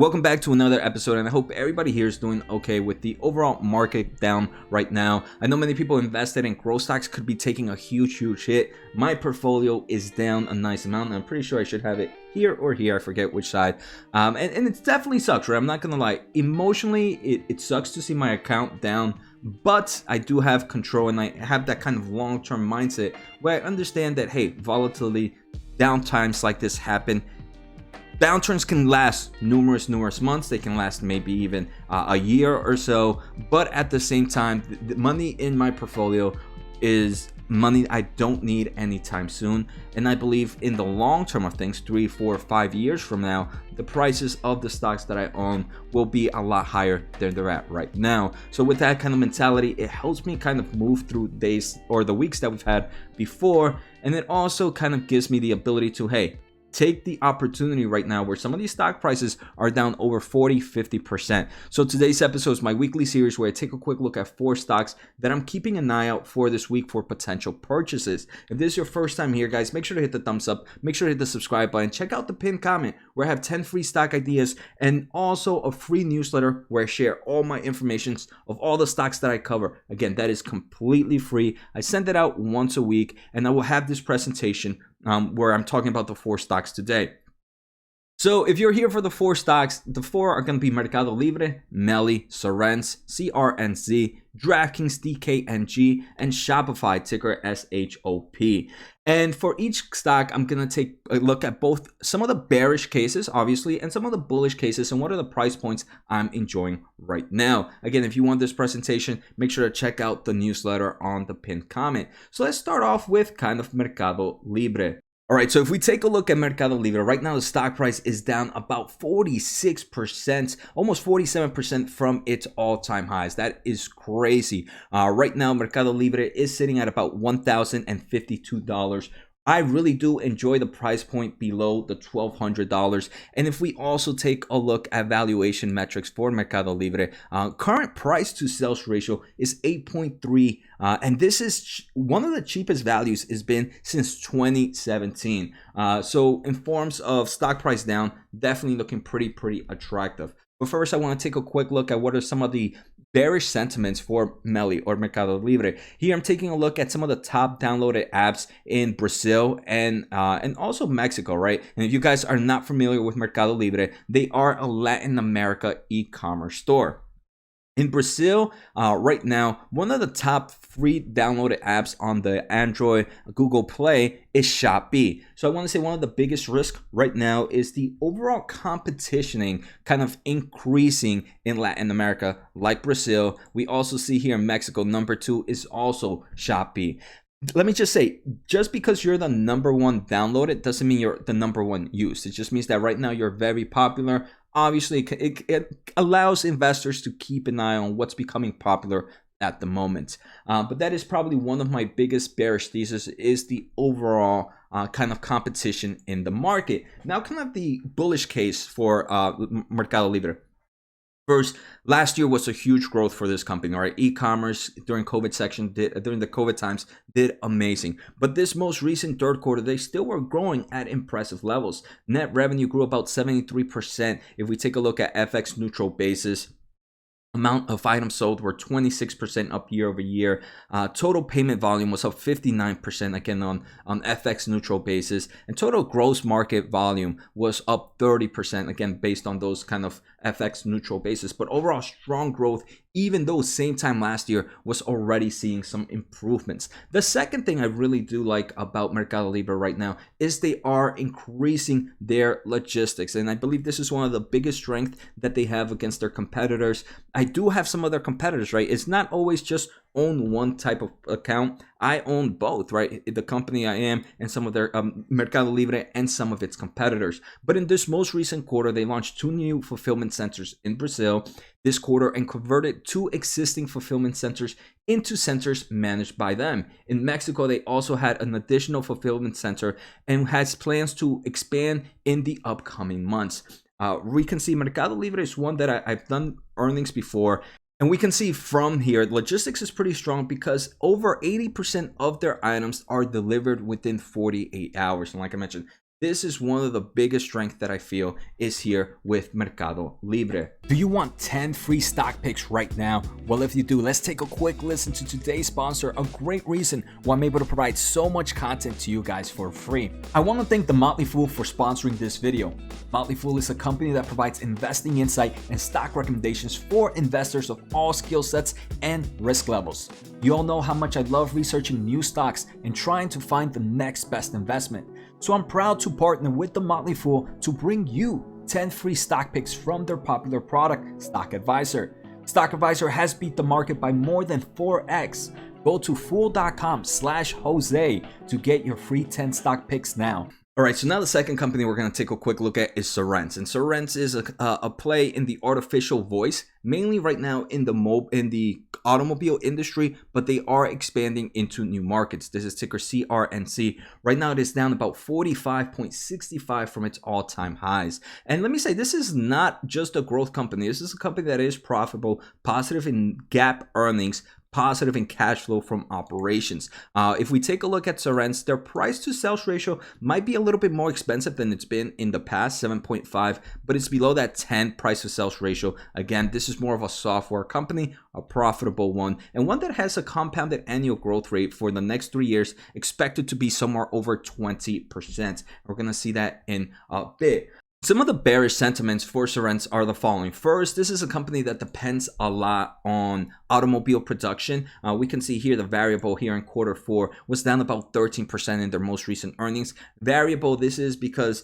Welcome back to another episode, and I hope everybody here is doing okay with the overall market down right now. I know many people invested in growth stocks could be taking a huge hit. My portfolio is down a nice amount, and I'm pretty sure I should have it here or here. I forget which side. And it definitely sucks, right? I'm not gonna lie. Emotionally, it sucks to see my account down, but I do have control, and I have that kind of long-term mindset where I understand that, hey, volatility, down times like this happen. Downturns can last numerous months. They can last maybe even a year or so. But at the same time, the money in my portfolio is money I don't need anytime soon. And I believe in the long term of things, 3, 4, 5 years from now, the prices of the stocks that I own will be a lot higher than they're at right now. So with that kind of mentality, it helps me kind of move through days or the weeks that we've had before. And it also kind of gives me the ability to, hey, take the opportunity right now where some of these stock prices are down over 40-50%. So today's episode is my weekly series where I take a quick look at 4 stocks that I'm keeping an eye out for this week for potential purchases. If this is your first time here, guys, make sure to hit the thumbs up, make sure to hit the subscribe button, check out the pinned comment where I have 10 free stock ideas and also a free newsletter where I share all my information of all the stocks that I cover. Again, that is completely free. I send it out once a week, and I will have this presentation where I'm talking about the 4 stocks today. So if you're here for the 4 stocks, the 4 are going to be Mercado Libre, MELI, Sorense, CRNC, Draftkings DKNG, and Shopify, ticker SHOP. And for each stock, I'm going to take a look at both some of the bearish cases, obviously, and some of the bullish cases, and what are the price points I'm enjoying right now. Again, if you want this presentation, make sure to check out the newsletter on the pinned comment. So let's start off with kind of Mercado Libre. All right, so if we take a look at Mercado Libre, right now the stock price is down about 46%, almost 47% from its all-time highs. That is crazy. Right now, Mercado Libre is sitting at about $1,052. I really do enjoy the price point below the $1,200. And if we also take a look at valuation metrics for Mercado Libre, current price to sales ratio is 8.3. And this is one of the cheapest values it's been since 2017. So in forms of stock price down, definitely looking pretty attractive. But first, I want to take a quick look at what are some of the bearish sentiments for MELI or Mercado Libre. Here, I'm taking a look at some of the top downloaded apps in Brazil and also Mexico, right? And if you guys are not familiar with Mercado Libre, they are a Latin America e-commerce store. In Brazil, right now, one of the top free downloaded apps on the Android Google Play is Shopee. So I want to say one of the biggest risks right now is the overall competitioning kind of increasing in Latin America, like Brazil. We also see here in Mexico, number 2 is also Shopee. Let me just say, just because you're the number 1 downloaded doesn't mean you're the number 1 used. It just means that right now you're very popular. Obviously, it allows investors to keep an eye on what's becoming popular at the moment. But that is probably one of my biggest bearish thesis is the overall kind of competition in the market. Now, kind of the bullish case for Mercado Libre. First, last year was a huge growth for this company. All right, e-commerce during the COVID times did amazing. But this most recent third quarter, they still were growing at impressive levels. Net revenue grew about 73%. If we take a look at FX neutral basis, amount of items sold were 26% up year over year. Total payment volume was up 59% again on FX neutral basis, and total gross market volume was up 30% again based on those kind of FX neutral basis. But overall strong growth, even though same time last year was already seeing some improvements. The second thing I really do like about Mercado Libre right now is they are increasing their logistics, and I believe this is one of the biggest strengths that they have against their competitors. I do have some other competitors, right? It's not always just own one type of account. I own both, right? The company I am and some of their Mercado Libre and some of its competitors. But in this most recent quarter, they launched 2 new fulfillment centers in Brazil this quarter and converted 2 existing fulfillment centers into centers managed by them. In Mexico, they also had an additional fulfillment center and has plans to expand in the upcoming months. We can see Mercado Libre is one that I've done earnings before. And we can see from here, logistics is pretty strong because over 80% of their items are delivered within 48 hours. And like I mentioned, This is one of the biggest strengths that I feel is here with Mercado Libre. Do you want 10 free stock picks right now? Well, if you do, let's take a quick listen to today's sponsor, a great reason why I'm able to provide so much content to you guys for free. I want to thank The Motley Fool for sponsoring this video. Motley Fool is a company that provides investing insight and stock recommendations for investors of all skill sets and risk levels. You all know how much I love researching new stocks and trying to find the next best investment. So I'm proud to partner with The Motley Fool to bring you 10 free stock picks from their popular product, Stock Advisor. Stock Advisor has beat the market by more than 4x. Go to fool.com/Jose to get your free 10 stock picks now. All right, so now the second company we're going to take a quick look at is Cerence. And Cerence is a play in the artificial voice, mainly right now in the automobile industry, but they are expanding into new markets. This is ticker CRNC. Right now it is down about 45.65 from its all-time highs. And let me say, this is not just a growth company. This is a company that is profitable, positive in GAAP earnings, positive in cash flow from operations. If we take a look at Cerence, their price to sales ratio might be a little bit more expensive than it's been in the past, 7.5, but it's below that 10 price to sales ratio. Again, this is more of a software company, a profitable one, and one that has a compounded annual growth rate for the next 3 years expected to be somewhere over 20%. We're going to see that in a bit. Some of the bearish sentiments for Cerence are the following. First, this is a company that depends a lot on automobile production. We can see here the variable here in Q4 was down about 13% in their most recent earnings. Variable, this is because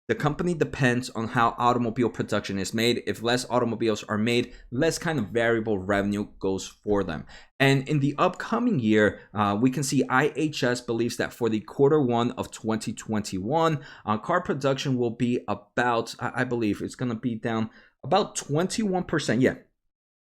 the company depends on how automobile production is made. If less automobiles are made, less kind of variable revenue goes for them. And in the upcoming year, we can see IHS believes that for the Q1 of 2021, car production will be about, I believe it's going to be down about 21%. Yeah.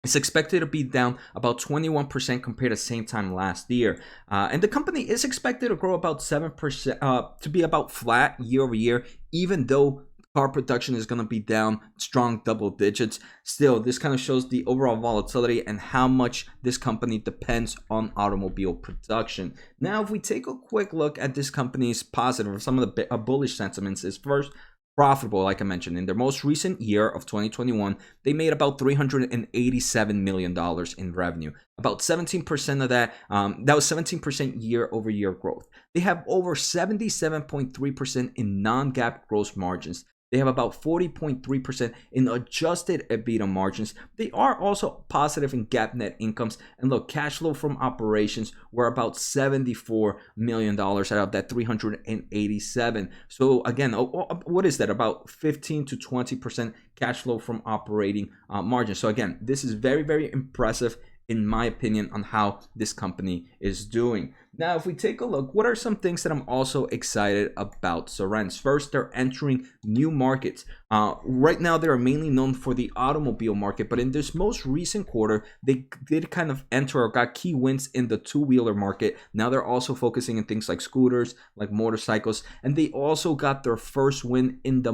It's expected to be down about 21% compared to the same time last year. And the company is expected to grow about 7%, to be about flat year over year, even though car production is going to be down strong double digits. Still, this kind of shows the overall volatility and how much this company depends on automobile production. Now, if we take a quick look at this company's positive, some of the bullish sentiments is first, profitable, like I mentioned. In their most recent year of 2021, they made about $387 million in revenue. About 17% of that, that was 17% year over year growth. They have over 77.3% in non-GAAP gross margins. They have about 40.3% in adjusted EBITDA margins. They are also positive in GAAP net incomes. And look, cash flow from operations were about $74 million out of that 387. So again, what is that? About 15 to 20% cash flow from operating margin. So again, this is very, very impressive in my opinion on how this company is doing. Now, if we take a look, what are some things that I'm also excited about Sorense? First, they're entering new markets. Right now, they are mainly known for the automobile market, but in this most recent quarter, they did kind of enter or got key wins in the two-wheeler market. Now they're also focusing on things like scooters, like motorcycles, and they also got their first win in the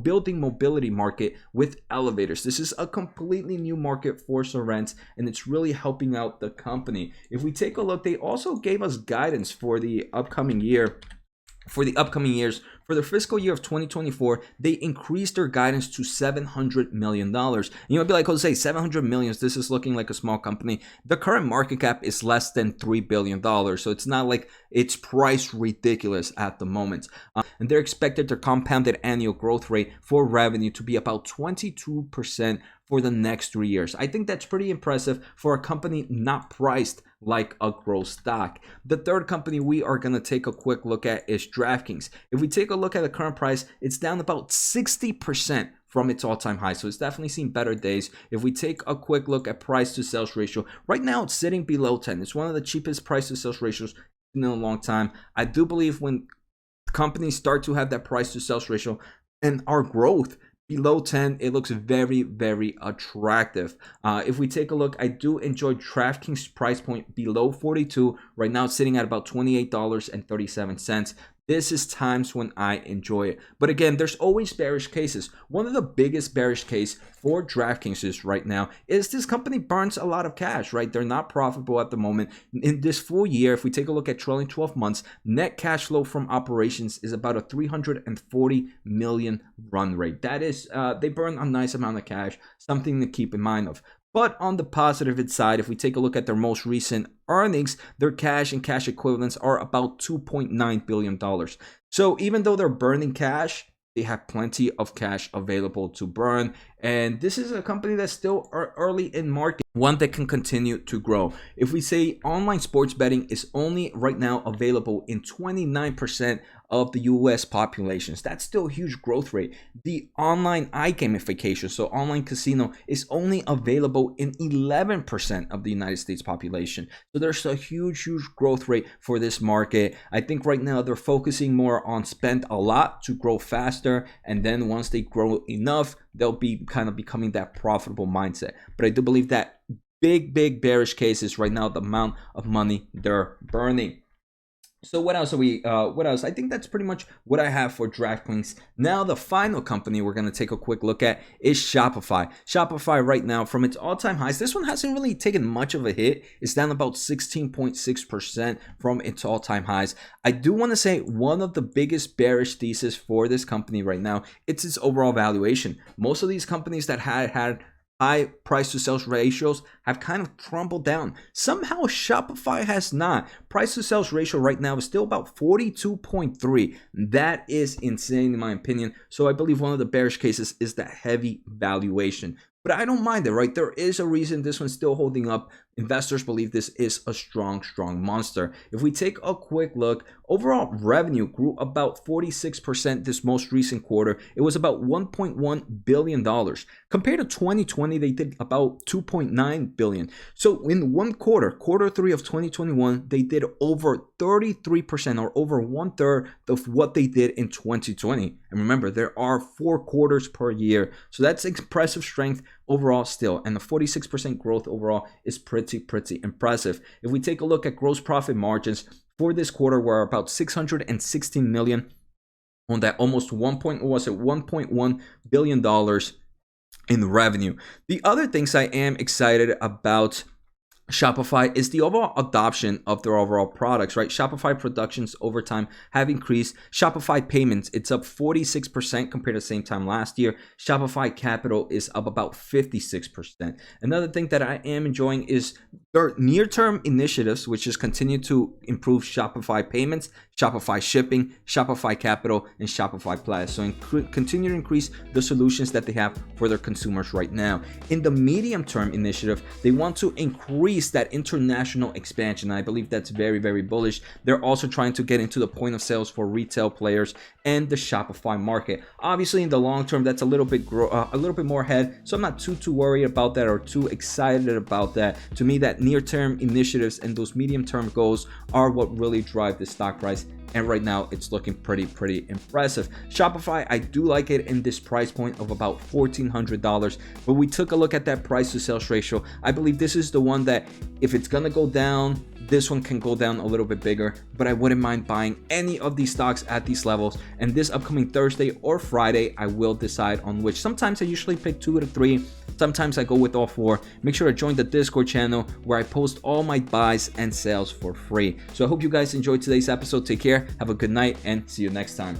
building mobility market with elevators. This is a completely new market for Sorense, and it's really helping out the company. If we take a look, they also gave us guidance for the upcoming year. For the upcoming years, for the fiscal year of 2024, they increased their guidance to $700 million. And you might be like, Jose, $700 million, this is looking like a small company. The current market cap is less than $3 billion. So it's not like it's priced ridiculous at the moment. And they're expected their compounded annual growth rate for revenue to be about 22% for the next 3 years. I think that's pretty impressive for a company not priced like a growth stock. The third company we are going to take a quick look at is Draftkings. If we take a look at the current price, it's down about 60% from its all-time high. So it's definitely seen better days. If we take a quick look at price to sales ratio, right now it's sitting below 10. It's one of the cheapest price to sales ratios in a long time. I do believe when companies start to have that price to sales ratio and our growth below 10, it looks very, very attractive. If we take a look, I do enjoy Draftkings price point below 42. Right now it's sitting at about $28.37. this is times when I enjoy it. But again, there's always bearish cases. One of the biggest bearish case for DraftKings is right now is this company burns a lot of cash, right? They're not profitable at the moment. In this full year, if we take a look at trailing 12 months, net cash flow from operations is about a 340 million run rate. That is, they burn a nice amount of cash, something to keep in mind of. But on the positive side, if we take a look at their most recent earnings, their cash and cash equivalents are about $2.9 billion. So even though they're burning cash, they have plenty of cash available to burn. And this is a company that's still early in market, one that can continue to grow. If we say online sports betting is only right now available in 29% of the US populations, that's still a huge growth rate. The online iGamification, so online casino, is only available in 11% of the United States population. So there's a huge growth rate for this market. I think right now they're focusing more on spend a lot to grow faster, and then once they grow enough, they'll be kind of becoming that profitable mindset. But I do believe that big bearish case is right now the amount of money they're burning. So what else are we, I think that's pretty much what I have for DraftKings. Now the final company we're going to take a quick look at is Shopify. Shopify right now from its all-time highs, this one hasn't really taken much of a hit. It's down about 16.6% from its all-time highs. I do want to say one of the biggest bearish thesis for this company right now, it's its overall valuation. Most of these companies that had high price to sales ratios have kind of crumbled down. Somehow Shopify has not. Price to sales ratio right now is still about 42.3. That is insane in my opinion. So I believe one of the bearish cases is that heavy valuation. But I don't mind it, right? There is a reason this one's still holding up. Investors believe this is a strong monster. If we take a quick look, overall revenue grew about 46% this most recent quarter. It was about $1.1 billion. Compared to 2020, they did about $2.9 billion. So in one quarter, quarter three of 2021, they did over 33% or over 1/3 of what they did in 2020. And remember, there are 4 quarters per year. So that's impressive strength overall still. And the 46% growth overall is pretty impressive. If we take a look at gross profit margins for this quarter, were about 616 million on that almost $1.1 billion in revenue. The other things I am excited about Shopify is the overall adoption of their overall products, right? Shopify productions over time have increased. Shopify payments, it's up 46% compared to the same time last year. Shopify capital is up about 56%. Another thing that I am enjoying is their near-term initiatives, which is continue to improve Shopify payments, Shopify shipping, Shopify capital, and Shopify Plus. So continue to increase the solutions that they have for their consumers right now. In the medium-term initiative, they want to increase that international expansion. I believe that's very bullish. They're also trying to get into the point of sales for retail players and the Shopify market. Obviously, in the long term, that's a little bit more ahead. So I'm not too worried about that or too excited about that. To me, that near-term initiatives and those medium-term goals are what really drive the stock price. And right now it's looking pretty impressive. Shopify, I do like it in this price point of about $1,400, but we took a look at that price to sales ratio. I believe this is the one that if it's gonna go down, this one can go down a little bit bigger, but I wouldn't mind buying any of these stocks at these levels. And this upcoming Thursday or Friday, I will decide on which. Sometimes I usually pick 2 to 3. Sometimes I go with all 4. Make sure to join the Discord channel where I post all my buys and sales for free. So I hope you guys enjoyed today's episode. Take care, have a good night, and see you next time.